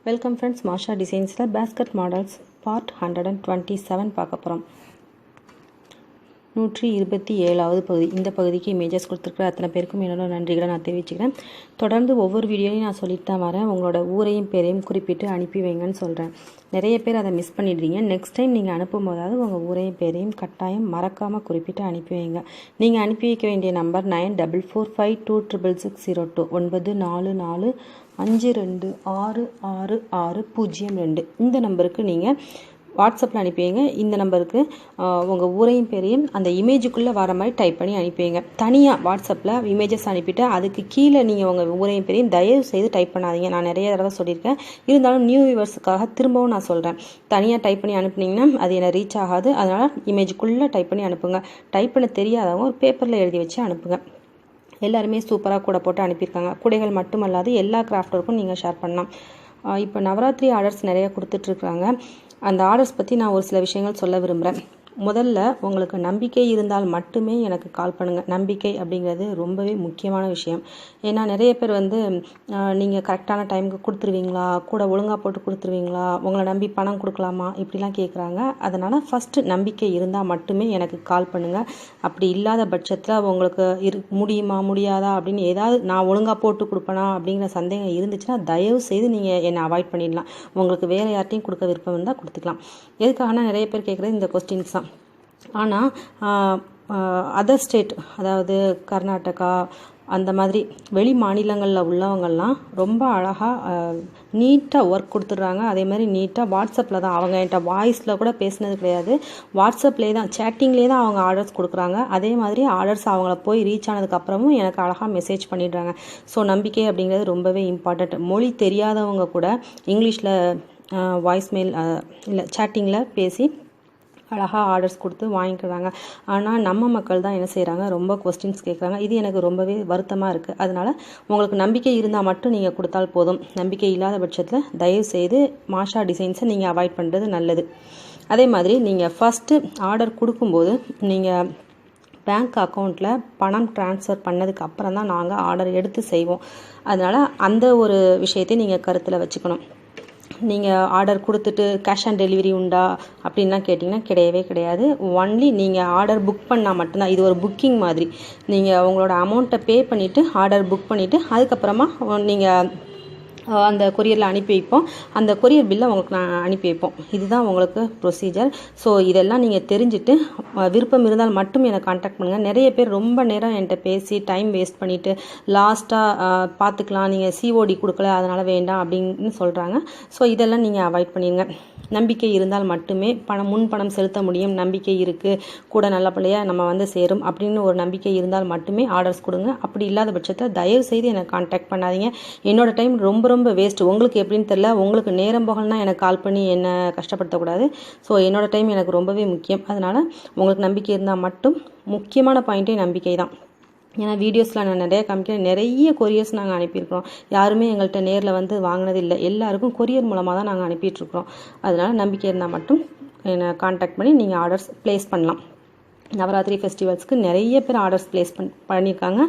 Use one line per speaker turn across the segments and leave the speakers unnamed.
Welcome friends, Masha Designs basket models part 127 பார்க்க போறோம். 127வது பகுதி. இந்த பகுதிக்கு இமேजेस கொடுத்திருக்கிற அத்தனை பேருக்கும் என்னோட நன்றிகளை நான் தெரிவிச்சுக்கிறேன். தொடர்ந்து ஒவ்வொரு வீடியோவையும் நான் சொல்லிட்டு தான் வரேன். உங்களோட ஊரையும் பேரையும் குறிப்பிட்டு அனுப்பி வைங்கன்னு சொல்றேன். நிறைய பேர் அதை மிஸ் பண்ணிடுறீங்க. நெக்ஸ்ட் டைம் நீங்க அனுப்பும்போது உங்க ஊரையும் பேரையும் கட்டாயம் மறக்காம குறிப்பிட்டு அனுப்பி வைங்க. நீங்க அனுப்பி வைக்க வேண்டிய நம்பர் 9445266602 944 52666602 இந்த நம்பருக்கு நீங்கள் வாட்ஸ்அப்பில் அனுப்பிவிங்க. இந்த நம்பருக்கு உங்கள் ஊரையும் பேரையும் அந்த இமேஜுக்குள்ளே வர மாதிரி டைப் பண்ணி அனுப்பிவிங்க. தனியாக வாட்ஸ்அப்பில் இமேஜஸ் அனுப்பிட்டு அதுக்கு கீழே நீங்கள் உங்கள் ஊரையும் பேரையும் தயவு செய்து டைப் பண்ணாதீங்க. நான் நிறைய தடவை சொல்லியிருக்கேன். இருந்தாலும் நியூ வியூவர்ஸுக்காக திரும்பவும் நான் சொல்கிறேன். தனியாக டைப் பண்ணி அனுப்புனீங்கன்னா அது என்ன ரீச் ஆகாது. அதனால் இமேஜுக்குள்ளே டைப் பண்ணி அனுப்புங்க. டைப் பண்ண தெரியாதவங்க ஒரு பேப்பரில் எழுதி வச்சு அனுப்புங்க. எல்லாருமே சூப்பராக கூட போட்டு அனுப்பியிருக்காங்க. கூடைகள் மட்டுமல்லாது எல்லா கிராஃப்ட் ஒர்க்கும் நீங்கள் ஷேர் பண்ணலாம். இப்போ நவராத்திரி ஆர்டர்ஸ் நிறைய கொடுத்துட்ருக்குறாங்க. அந்த ஆர்டர்ஸ் பற்றி நான் ஒரு சில விஷயங்கள் சொல்ல விரும்புகிறேன். முதல்ல உங்களுக்கு நம்பிக்கை இருந்தால் மட்டுமே எனக்கு கால் பண்ணுங்கள். நம்பிக்கை அப்படிங்கிறது ரொம்பவே முக்கியமான விஷயம். ஏன்னா நிறைய பேர் நீங்கள் கரெக்டான டைமுக்கு கொடுத்துருவீங்களா, கூட ஒழுங்காக போட்டு கொடுத்துருவீங்களா, உங்களை நம்பி பணம் கொடுக்கலாமா, இப்படிலாம் கேட்குறாங்க. அதனால் ஃபஸ்ட்டு நம்பிக்கை இருந்தால் மட்டுமே எனக்கு கால் பண்ணுங்கள். அப்படி இல்லாத பட்சத்தில் உங்களுக்கு முடியுமா முடியாதா அப்படின்னு ஏதாவது நான் ஒழுங்காக போட்டு கொடுப்பேனா அப்படிங்கிற சந்தேகம் இருந்துச்சுன்னா தயவு செய்து நீங்கள் என்னை அவாய்ட் பண்ணிடலாம். உங்களுக்கு வேறு யார்ட்டையும் கொடுக்க விருப்பம் இருந்தால் கொடுத்துக்கலாம். எதுக்காகனா நிறைய பேர் கேட்குறது இந்த கொஸ்டின்ஸ் தான். ஆனால் அதர் ஸ்டேட், அதாவது கர்நாடகா அந்த மாதிரி வெளி மாநிலங்களில் உள்ளவங்கள்லாம் ரொம்ப அழகாக நீட்டாக ஒர்க் கொடுத்துட்றாங்க. அதே மாதிரி நீட்டாக வாட்ஸ்அப்பில் தான் அவங்க என்கிட்ட வாய்ஸில் கூட பேசினது கிடையாது. வாட்ஸ்அப்லேயே தான் சேட்டிங்லேயே தான் அவங்க ஆர்டர்ஸ் கொடுக்குறாங்க. அதே மாதிரி ஆர்டர்ஸ் அவங்கள போய் ரீச் ஆனதுக்கப்புறமும் எனக்கு அழகாக மெசேஜ் பண்ணிடுறாங்க. ஸோ நம்பிக்கை அப்படிங்கிறது ரொம்பவே இம்பார்ட்டண்ட். மொழி தெரியாதவங்க கூட இங்கிலீஷில் வாய்ஸ்மெயில் இல்லை சேட்டிங்கில் பேசி அழகாக ஆர்டர்ஸ் கொடுத்து வாங்கிக்கிறாங்க. ஆனால் நம்ம மக்கள் தான் என்ன செய்கிறாங்க, ரொம்ப கொஸ்டின்ஸ் கேட்குறாங்க. இது எனக்கு ரொம்பவே வருத்தமாக இருக்குது. அதனால் உங்களுக்கு நம்பிக்கை இருந்தால் மட்டும் நீங்கள் கொடுத்தால் போதும். நம்பிக்கை இல்லாத பட்சத்தில் தயவு செய்து மாஷா டிசைன்ஸை நீங்கள் அவாய்ட் பண்ணுறது நல்லது. அதே மாதிரி நீங்கள் ஃபஸ்ட்டு ஆர்டர் கொடுக்கும்போது நீங்கள் பேங்க் அக்கௌண்ட்டில் பணம் ட்ரான்ஸ்ஃபர் பண்ணதுக்கு அப்புறம் தான் நாங்கள் ஆர்டர் எடுத்து செய்வோம். அதனால் அந்த ஒரு விஷயத்தை நீங்கள் கருத்தில் வச்சுக்கணும். நீங்கள் ஆர்டர் கொடுத்துட்டு கேஷ் ஆன் டெலிவரி உண்டா அப்படின்லாம் கேட்டிங்கன்னா கிடையவே கிடையாது. ஒன்லி நீங்கள் ஆர்டர் புக் பண்ணால் மட்டும்தான். இது ஒரு புக்கிங் மாதிரி. நீங்கள் உங்களோட அமௌண்ட்டை பே பண்ணிவிட்டு ஆர்டர் புக் பண்ணிவிட்டு அதுக்கப்புறமா நீங்கள் அந்த கொரியரில் அனுப்பி வைப்போம். அந்த கொரியர் பில்லை உங்களுக்கு நான் அனுப்பி வைப்போம். இதுதான் உங்களுக்கு ப்ரொசீஜர். ஸோ இதெல்லாம் நீங்கள் தெரிஞ்சுட்டு விருப்பம் இருந்தால் மட்டும் என்னை கான்டாக்ட் பண்ணுங்கள். நிறைய பேர் ரொம்ப நேரம் என்கிட்ட பேசி டைம் வேஸ்ட் பண்ணிவிட்டு லாஸ்ட்டாக பார்த்துக்கலாம், நீங்கள் சிஓடி கொடுக்கல அதனால் வேண்டாம் அப்படின்னு சொல்கிறாங்க. ஸோ இதெல்லாம் நீங்கள் அவாய்ட் பண்ணிடுங்க. நம்பிக்கை இருந்தால் மட்டுமே முன் பணம் செலுத்த முடியும். நம்பிக்கை இருக்குது, கூட நல்லபடியாக நம்ம சேரும் அப்படின்னு ஒரு நம்பிக்கை இருந்தால் மட்டுமே ஆர்டர்ஸ் கொடுங்க. அப்படி இல்லாத பட்சத்தில் தயவு செய்து என்னை கான்டாக்ட் பண்ணாதீங்க. என்னோட டைம் ரொம்ப ரொம்ப வேஸ்ட். உங்களுக்கு எப்படின்னு தெரியல, உங்களுக்கு நேரம் போகலன்னா எனக்கு கால் பண்ணி என்னை கஷ்டப்படுத்தக்கூடாது. ஸோ என்னோட டைம் எனக்கு ரொம்பவே முக்கியம். அதனால் உங்களுக்கு நம்பிக்கை இருந்தால் மட்டும், முக்கியமான பாயிண்ட்டே நம்பிக்கை தான். ஏன்னா வீடியோஸில் நான் நிறைய காமிக்கிறேன். நிறைய கொரியர்ஸ் நாங்கள் அனுப்பியிருக்கிறோம். யாருமே எங்கள்கிட்ட நேரில் வாங்கினது இல்லை. எல்லாருக்கும் கொரியர் மூலமாக தான் நாங்கள் அனுப்பிட்டுருக்குறோம். அதனால் நம்பிக்கை இருந்தால் மட்டும் என்னை கான்டாக்ட் பண்ணி நீங்கள் ஆர்டர்ஸ் ப்ளேஸ் பண்ணலாம். நவராத்திரி ஃபெஸ்டிவல்ஸ்க்கு நிறைய பேர் ஆர்டர்ஸ் ப்ளேஸ் பண்ணியிருக்காங்க.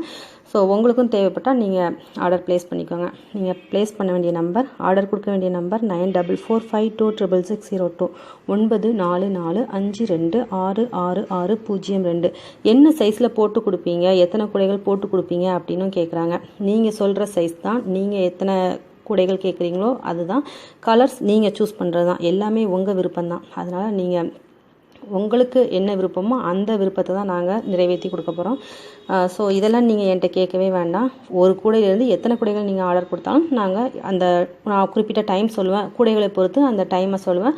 ஸோ உங்களுக்கும் தேவைப்பட்டால் நீங்கள் ஆர்டர் ப்ளேஸ் பண்ணிக்கோங்க. நீங்கள் ப்ளேஸ் பண்ண வேண்டிய நம்பர், ஆர்டர் கொடுக்க வேண்டிய நம்பர் 9445266602 94452666602. என்ன சைஸில் போட்டு கொடுப்பீங்க, எத்தனை கூடைகள் போட்டு கொடுப்பீங்க அப்படின்னும் கேட்குறாங்க. நீங்கள் சொல்கிற சைஸ் தான். நீங்கள் எத்தனை கூடைகள் கேட்குறீங்களோ அதுதான். கலர்ஸ் நீங்கள் சூஸ் பண்ணுறது தான். எல்லாமே உங்கள் விருப்பம்தான். அதனால் நீங்கள் உங்களுக்கு என்ன விருப்பமோ அந்த விருப்பத்தை தான் நாங்கள் நிறைவேற்றி கொடுக்க போகிறோம். ஸோ இதெல்லாம் நீங்கள் என்கிட்ட கேட்கவே வேண்டாம். ஒரு கூடையிலேருந்து எத்தனை கூடைகள் நீங்கள் ஆர்டர் கொடுத்தாலும் நான் குறிப்பிட்ட டைம் சொல்லுவேன். கூடைகளை பொறுத்து அந்த டைமை சொல்லுவேன்.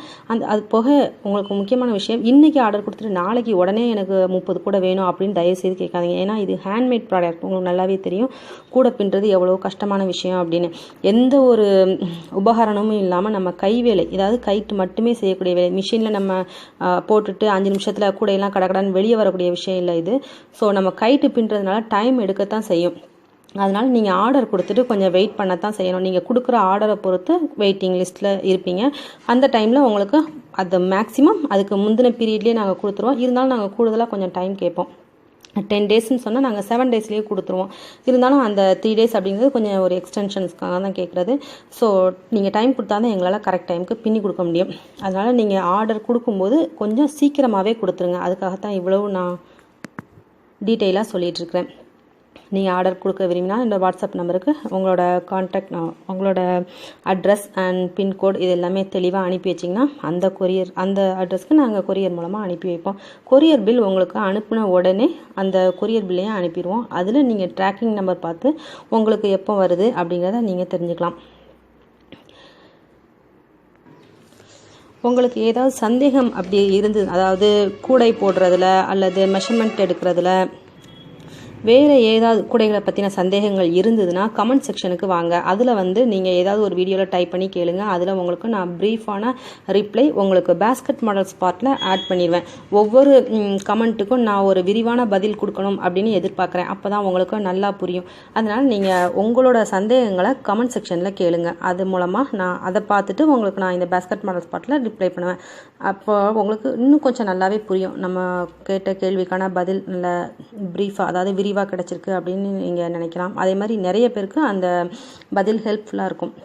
அது போக உங்களுக்கு முக்கியமான விஷயம், இன்றைக்கி ஆர்டர் கொடுத்துட்டு நாளைக்கு உடனே எனக்கு 30 கூடை வேணும் அப்படின்னு தயவுசெய்து கேட்காதீங்க. ஏன்னா இது ஹேண்ட்மேட் ப்ராடக்ட். உங்களுக்கு நல்லாவே தெரியும் கூடை பின்னுறது எவ்வளோ கஷ்டமான விஷயம் அப்படின்னு. எந்த ஒரு உபகரணமும் இல்லாமல் நம்ம கைவேலை, அதாவது கைட்டு மட்டுமே செய்யக்கூடிய வேலை, மிஷினில் நம்ம போட்டு 5 நிமிஷத்தில் கூடையெல்லாம் கடகடான்னு வெளியே வரக்கூடிய விஷயம் இல்லை இது. ஸோ நம்ம கைட்டு பின்னுறதுனால டைம் எடுக்கத்தான் செய்யும். அதனால் நீங்கள் ஆர்டர் கொடுத்துட்டு கொஞ்சம் வெயிட் பண்ணத்தான் செய்யணும். நீங்கள் கொடுக்குற ஆர்டரை பொறுத்து வெயிட்டிங் லிஸ்ட்டில் இருப்பீங்க. அந்த டைமில் உங்களுக்கு அது மேக்ஸிமம் அதுக்கு முந்தின பீரியட்லேயே நாங்கள் கொடுத்துருவோம். இருந்தாலும் நாங்கள் கூடுதலாக கொஞ்சம் டைம் கேட்போம். 10 டேஸ்ன்னு சொன்னால் நாங்கள் 7 டேஸ்லேயே கொடுத்துருவோம். இருந்தாலும் அந்த 3 டேஸ் அப்படிங்கிறது கொஞ்சம் ஒரு எக்ஸ்டென்ஷன்ஸ்க்காக தான் கேட்குறது. ஸோ நீங்கள் டைம் கொடுத்தா தான் எங்களால் கரெக்ட் டைமுக்கு பின்னி கொடுக்க முடியும். அதனால் நீங்கள் ஆர்டர் கொடுக்கும்போது கொஞ்சம் சீக்கிரமாகவே கொடுத்துருங்க. அதுக்காகத்தான் இவ்வளவு நான் டீட்டெயிலாக சொல்லிகிட்ருக்கிறேன். நீங்கள் ஆர்டர் கொடுக்க விரும்பினா இந்த வாட்ஸ்அப் நம்பருக்கு உங்களோட கான்டாக்ட், உங்களோட அட்ரஸ் அண்ட் பின்கோட் இது எல்லாமே தெளிவாக அனுப்பி வச்சிங்கன்னா அந்த அட்ரஸ்க்கு நாங்கள் கொரியர் மூலமாக அனுப்பி வைப்போம். கொரியர் பில் உங்களுக்கு அனுப்பின உடனே அந்த கொரியர் பில்லையும் அனுப்பிடுவோம். அதில் நீங்கள் ட்ராக்கிங் நம்பர் பார்த்து உங்களுக்கு எப்போ வருது அப்படிங்கிறத நீங்கள் தெரிஞ்சுக்கலாம். உங்களுக்கு ஏதாவது சந்தேகம் அப்படி இருந்தது, அதாவது கூடை போடுறதுல அல்லது மெஷர்மெண்ட் எடுக்கிறதுல வேறு ஏதாவது கூடைகளை பற்றின சந்தேகங்கள் இருந்ததுன்னா கமெண்ட் செக்ஷனுக்கு வாங்க. அதில் நீங்கள் ஏதாவது ஒரு வீடியோவில் டைப் பண்ணி கேளுங்க. அதில் உங்களுக்கு நான் ப்ரீஃபான ரிப்ளை உங்களுக்கு பேஸ்கெட் மாடல் ஸ்பாட்டில் ஆட் பண்ணிடுவேன். ஒவ்வொரு கமெண்ட்டுக்கும் நான் ஒரு விரிவான பதில் கொடுக்கணும் அப்படின்னு எதிர்பார்க்குறேன். அப்போ தான் உங்களுக்கு நல்லா புரியும். அதனால் நீங்கள் உங்களோட சந்தேகங்களை கமெண்ட் செக்ஷனில் கேளுங்க. அது மூலமாக நான் அதை பார்த்துட்டு உங்களுக்கு நான் இந்த பேஸ்கெட் மாடல் ஸ்பாட்டில் ரிப்ளை பண்ணுவேன். அப்போ உங்களுக்கு இன்னும் கொஞ்சம் நல்லாவே புரியும். நம்ம கேட்ட கேள்விக்கான பதில் நல்ல ப்ரீஃபாக, அதாவது விரிவாக கிடச்சிருக்கு அப்படின்னு நீங்கள் நினைக்கலாம். அதே மாதிரி நிறைய பேருக்கு அந்த பதில் ஹெல்ப்ஃபுல்லாக இருக்கும்.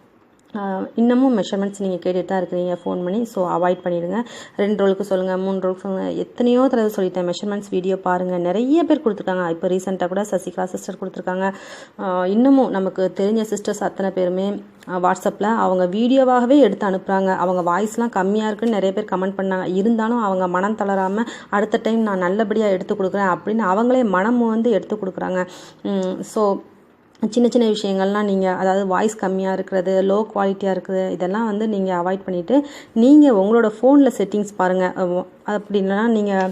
இன்னமும் மெஷர்மெண்ட்ஸ் நீங்கள் கேட்டுட்டு தான் இருக்கிறீங்க ஃபோன் பண்ணி. ஸோ அவாய்ட் பண்ணிவிடுங்க. 2 ரோலுக்கு சொல்லுங்கள், 3 ரோலுக்கு சொல்லுங்கள், எத்தனையோ தடவை சொல்லிட்டேன். மெஷர்மெண்ட்ஸ் வீடியோ பாருங்கள். நிறைய பேர் கொடுத்துருக்காங்க. இப்போ ரீசெண்டாக கூட சசிகலா சிஸ்டர் கொடுத்துருக்காங்க. இன்னமும் நமக்கு தெரிஞ்ச சிஸ்டர்ஸ் அத்தனை பேருமே வாட்ஸ்அப்பில் அவங்க வீடியோவாகவே எடுத்து அனுப்புகிறாங்க. அவங்க வாய்ஸ்லாம் கம்மியாக இருக்குன்னு நிறைய பேர் கமெண்ட் பண்ணாங்க. இருந்தாலும் அவங்க மனம் தளராமல் அடுத்த டைம் நான் நல்லபடியாக எடுத்து கொடுக்குறேன் அப்படின்னு அவங்களே மனம் எடுத்து கொடுக்குறாங்க. ஸோ சின்ன சின்ன விஷயங்கள்லாம் நீங்கள், அதாவது வாய்ஸ் கம்மியாக இருக்கிறது, லோ குவாலிட்டியாக இருக்குது, இதெல்லாம் நீங்கள் அவாய்ட் பண்ணிவிட்டு நீங்கள் உங்களோட ஃபோனில் செட்டிங்ஸ் பாருங்கள். அப்படின்னா நீங்கள்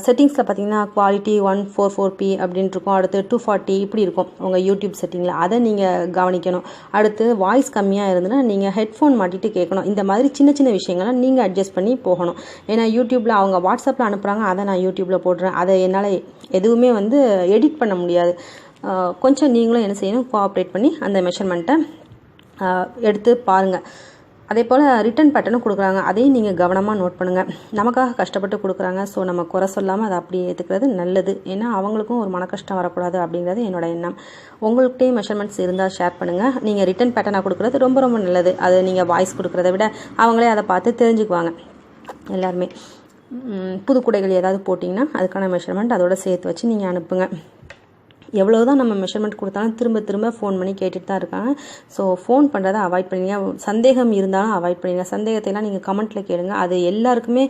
செட்டிங்ஸில் பார்த்தீங்கன்னா குவாலிட்டி 144p அப்படின்ட்டு இருக்கும். அடுத்து 240 இப்படி இருக்கும் உங்கள் யூடியூப் செட்டிங்கில். அதை நீங்கள் கவனிக்கணும். அடுத்து வாய்ஸ் கம்மியாக இருந்ததுன்னா நீங்கள் ஹெட்ஃபோன் மாட்டிட்டு கேட்கணும். இந்த மாதிரி சின்ன சின்ன விஷயங்களை நீங்கள் அட்ஜஸ்ட் பண்ணி போகணும். ஏன்னா யூடியூப்பில் அவங்க வாட்ஸ்அப்பில் அனுப்புகிறாங்க, அதை நான் யூடியூப்பில் போடுறேன். அதை என்னால் எதுவுமே எடிட் பண்ண முடியாது. கொஞ்சம் நீங்களும் என்ன செய்யணும், கோஆப்ரேட் பண்ணி அந்த மெஷர்மெண்ட்டை எடுத்து பாருங்கள். அதே போல் ரிட்டன் பேட்டர்னும் கொடுக்குறாங்க. அதையும் நீங்கள் கவனமாக நோட் பண்ணுங்கள். நமக்காக கஷ்டப்பட்டு கொடுக்குறாங்க. ஸோ நம்ம குறை சொல்லாமல் அதை அப்படியே ஏற்றுக்கிறது நல்லது. ஏன்னா அவங்களுக்கும் ஒரு மன கஷ்டம் வரக்கூடாது அப்படிங்கிறது என்னோட எண்ணம். உங்கள்கிட்டே மெஷர்மெண்ட்ஸ் இருந்தால் ஷேர் பண்ணுங்கள். நீங்கள் ரிட்டன் பேட்டர்னாக கொடுக்குறது ரொம்ப ரொம்ப நல்லது. அது நீங்கள் வாய்ஸ் கொடுக்குறத விட அவங்களே அதை பார்த்து தெரிஞ்சுக்குவாங்க. எல்லாருமே புது கூடைகள் ஏதாவது போட்டிங்கன்னா அதுக்கான மெஷர்மெண்ட் அதோட சேர்த்து வச்சு நீங்கள் அனுப்புங்க. எவ்வளோ தான் நம்ம மெஷர்மெண்ட் கொடுத்தாலும் திரும்ப திரும்ப ஃபோன் பண்ணி கேட்டுட்டு தான் இருக்காங்க. ஸோ ஃபோன் பண்ணுறதை அவாய்ட் பண்ணிங்க. சந்தேகம் இருந்தாலும் அவாய்ட் பண்ணிங்க. சந்தேகத்தையெல்லாம் நீங்கள் கமெண்ட்டில் கேளுங்க. அது எல்லாருக்குமே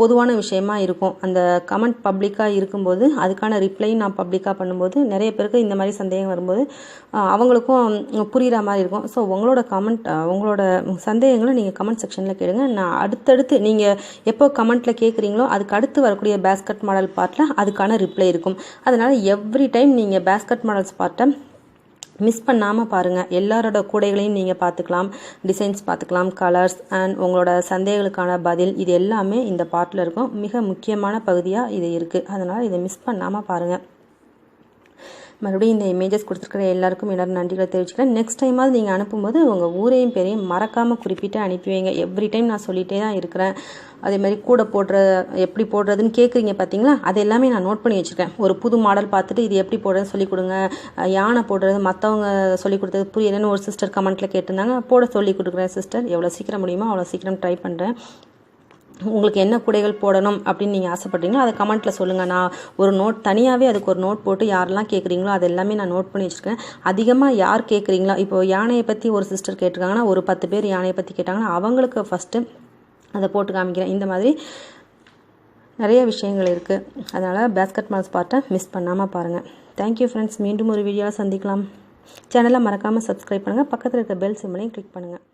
பொதுவான விஷயமா இருக்கும். அந்த கமெண்ட் பப்ளிக்காக இருக்கும்போது அதுக்கான ரிப்ளையும் நான் பப்ளிக்காக பண்ணும்போது நிறைய பேருக்கு இந்த மாதிரி சந்தேகம் வரும்போது அவங்களுக்கும் புரிகிற மாதிரி இருக்கும். ஸோ உங்களோட உங்களோட சந்தேகங்களை நீங்கள் கமெண்ட் செக்ஷனில் கேளுங்க. நான் அடுத்தடுத்து நீங்கள் எப்போ கமெண்ட்டில் கேட்குறீங்களோ அதுக்கு அடுத்து வரக்கூடிய பேஸ்கெட் மாடல் பார்ட்டில் அதுக்கான ரிப்ளை இருக்கும். அதனால் எவ்ரி டைம் நீங்கள் பேஸ்கெட் மாடல்ஸ் பார்ட்டை மிஸ் பண்ணாமல் பாருங்கள். எல்லாரோட கூடைகளையும் நீங்கள் பார்த்துக்கலாம், டிசைன்ஸ் பார்த்துக்கலாம், கலர்ஸ் அண்ட் உங்களோட சந்தேகங்களுக்கான பதில், இது எல்லாமே இந்த பார்ட்டில் இருக்கும். மிக முக்கியமான பகுதியாக இது இருக்குது. அதனால் இதை மிஸ் பண்ணாமல் பாருங்கள். மறுபடியும் இந்த இமேஜஸ் கொடுத்துருக்கிற எல்லாருக்கும் எல்லாரும் நன்றிகளை தெரிவிச்சுக்கிறேன். நெக்ஸ்ட் டைமாவது நீங்கள் அனுப்பும்போது உங்கள் ஊரையும் பேரையும் மறக்காமல் குறிப்பிட்டு அனுப்பி வைங்க. எவ்ரி டைம் நான் சொல்லிகிட்டே தான் இருக்கிறேன். அதே மாதிரி கூட எப்படி போடுறதுன்னு கேட்குறீங்க பார்த்தீங்களா, அது எல்லாமே நான் நோட் பண்ணி வச்சுருக்கேன். ஒரு புது மாடல் பார்த்துட்டு இது எப்படி போடுறதுன்னு சொல்லிக் கொடுங்க. யானை போடுறது மற்றவங்க சொல்லிக் கொடுத்தது புரியலன்னு ஒரு சிஸ்டர் கமெண்ட்டில் கேட்டிருந்தாங்க. போட சொல்லி கொடுக்குறேன் சிஸ்டர். எவ்வளோ சீக்கிரம் முடியுமோ அவ்வளோ சீக்கிரம் ட்ரை பண்ணுறேன். உங்களுக்கு என்ன கூடைகள் போடணும் அப்படின்னு நீங்கள் ஆசைப்பட்றீங்களோ அதை கமெண்ட்டில் சொல்லுங்கள். நான் ஒரு நோட் தனியாகவே அதுக்கு ஒரு நோட் போட்டு யாரெல்லாம் கேட்குறீங்களோ அது எல்லாமே நான் நோட் பண்ணி வச்சுருக்கேன். அதிகமாக யார் கேட்குறீங்களோ, இப்போ யானையை பற்றி ஒரு சிஸ்டர் கேட்டிருக்காங்கன்னா ஒரு 10 பேர் யானையை பற்றி கேட்டாங்கன்னா அவங்களுக்கு ஃபஸ்ட்டு அதை போட்டு காமிக்கிறேன். இந்த மாதிரி நிறைய விஷயங்கள் இருக்குது. அதனால் பேஸ்கெட் மாடல்ஸ் பார்ட்டை மிஸ் பண்ணாமல் பாருங்கள். Thank you friends. மீண்டும் ஒரு வீடியோவில் சந்திக்கலாம். சேனலை மறக்காமல் சப்ஸ்கிரைப் பண்ணுங்கள். பக்கத்தில் இருக்க பெல் சிம்பலையும் கிளிக் பண்ணுங்கள்.